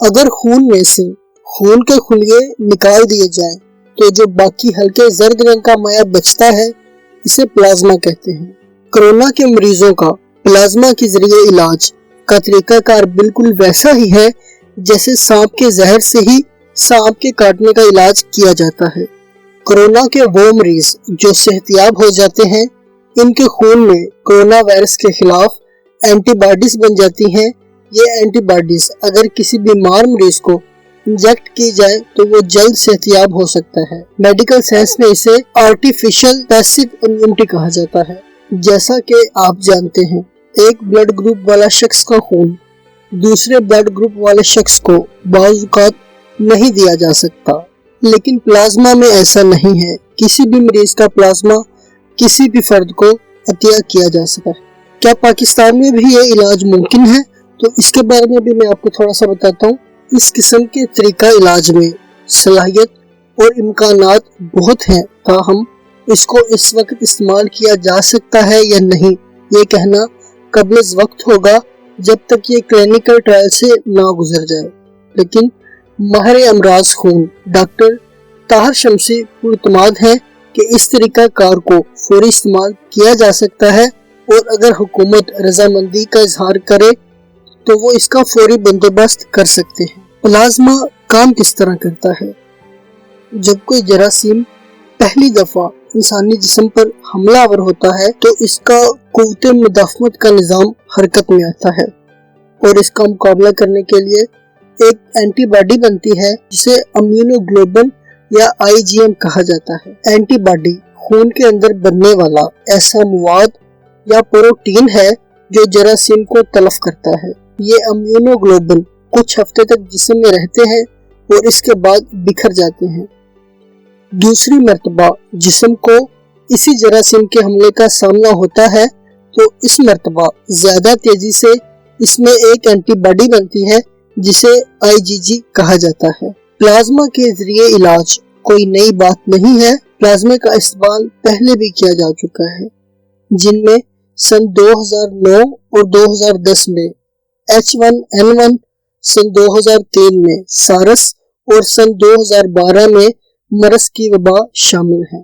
अगर खून में से खून के खुलिये निकाल दिए जाएं, तो जो बाकी हल्के जर्द रंग का माया बचता है, इसे प्लाज्मा कहते हैं। कोरोना के मरीजों का प्लाज्मा के जरिए इलाज का तरीकाकार बिल्कुल वैसा ही है जैसे सांप के जहर से ही सांप के काटने का इलाज किया जाता है। कोरोना के वो मरीज जो सेहतयाब हो जाते हैं, इनके खून में कोरोना वायरस के खिलाफ एंटीबॉडीज बन जाती हैं। ये एंटीबॉडीज अगर किसी बीमार मरीज को इंजेक्ट की जाए तो वो जल्द सेहतयाब हो सकता है। मेडिकल साइंस में इसे आर्टिफिशियल पैसिव इम्यूनिटी कहा जाता है। जैसा कि आप जानते हैं, एक ब्लड ग्रुप वाला शख्स का खून दूसरे ब्लड ग्रुप वाले शख्स को बाज़ औक़ात नहीं दिया जा सकता, लेकिन प्लाज्मा में ऐसा नहीं है। किसी भी मरीज का प्लाज्मा किसी भी फर्द को अतिया किया जा सकता है। क्या पाकिस्तान में भी ये इलाज मुमकिन है? तो इसके बारे में भी मैं आपको थोड़ा सा बताता हूँ। इस किस्म के तरीका इलाज में सलाहियत और इम्कानात बहुत हैं, ताहम इसको इस वक्त इस्तेमाल किया जा सकता है या नहीं, ये कहना कब्ल वक्त होगा जब तक ये क्लिनिकल ट्रायल से ना गुजर जाए। लेकिन माहिर अमराज खून डॉक्टर ताहिर शमसी पुरतमाद है कि इस तरीका कार को फौरी इस्तेमाल किया जा सकता है, और अगर हुकूमत रजामंदी का इजहार करे तो वो इसका फौरी बंदोबस्त कर सकते हैं। प्लाज्मा काम किस तरह करता है? जब कोई जरासीम पहली दफा इंसानी जिस्म पर हमलावर होता है तो इसका कुव्वते मुदाफ़मत का निज़ाम हरकत में आता है, और इसका मुकाबला करने के लिए एक एंटीबॉडी बनती है जिसे इम्यूनोग्लोबुलिन या IgM कहा जाता है। एंटीबॉडी खून के अंदर बनने वाला ऐसा मवाद या प्रोटीन है जो जरासीम को तलफ करता है। ये इम्यूनोग्लोबुलिन कुछ हफ्ते तक जिस्म में रहते हैं और इसके बाद बिखर जाते हैं। दूसरी मर्तबा जिस्म को इसी जरासीम के हमले का सामना होता है तो इस मर्तबा ज्यादा तेजी से इसमें एक एंटीबॉडी बनती है जिसे IgG कहा जाता है। प्लाज्मा के जरिए इलाज कोई नई बात नहीं है। प्लाज्मा का इस्तेमाल पहले भी किया जा चुका है, जिनमें सन 2009 और 2010 में H1N1, सन 2003 में सारस और सन 2012 में मर्स की वबा शामिल है।